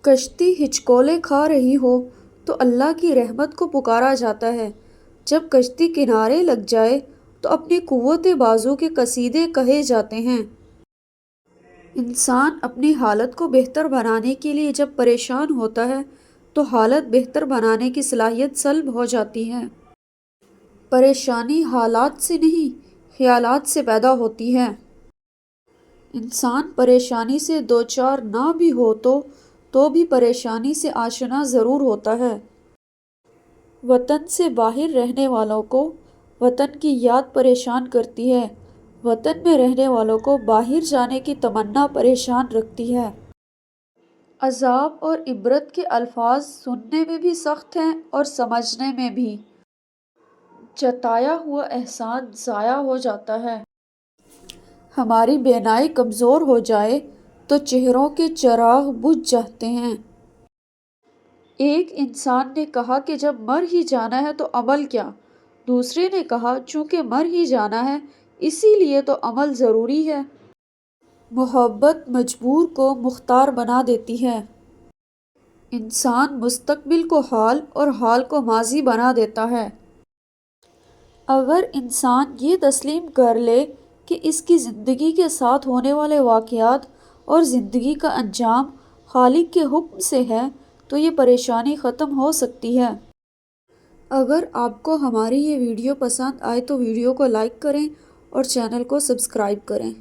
کشتی ہچکولے کھا رہی ہو تو اللہ کی رحمت کو پکارا جاتا ہے۔ جب کشتی کنارے لگ جائے تو اپنی قوت بازو کے قصیدے کہے جاتے ہیں۔ انسان اپنی حالت کو بہتر بنانے کے لیے جب پریشان ہوتا ہے تو حالت بہتر بنانے کی صلاحیت سلب ہو جاتی ہے۔ پریشانی حالات سے نہیں، خیالات سے پیدا ہوتی ہے۔ انسان پریشانی سے دوچار نہ بھی ہو تو بھی پریشانی سے آشنا ضرور ہوتا ہے۔ وطن سے باہر رہنے والوں کو وطن کی یاد پریشان کرتی ہے، وطن میں رہنے والوں کو باہر جانے کی تمنا پریشان رکھتی ہے۔ عذاب اور عبرت کے الفاظ سننے میں بھی سخت ہیں اور سمجھنے میں بھی۔ جتایا ہوا احسان ضائع ہو جاتا ہے۔ ہماری بینائی کمزور ہو جائے تو چہروں کے چراغ بجھ جاتے ہیں۔ ایک انسان نے کہا کہ جب مر ہی جانا ہے تو عمل کیا؟ دوسرے نے کہا چونکہ مر ہی جانا ہے اسی لیے تو عمل ضروری ہے۔ محبت مجبور کو مختار بنا دیتی ہے۔ انسان مستقبل کو حال اور حال کو ماضی بنا دیتا ہے۔ اگر انسان یہ تسلیم کر لے کہ اس کی زندگی کے ساتھ ہونے والے واقعات اور زندگی کا انجام خالق کے حکم سے ہے تو یہ پریشانی ختم ہو سکتی ہے۔ اگر آپ کو ہماری یہ ویڈیو پسند آئے تو ویڈیو کو لائک کریں اور چینل کو سبسکرائب کریں۔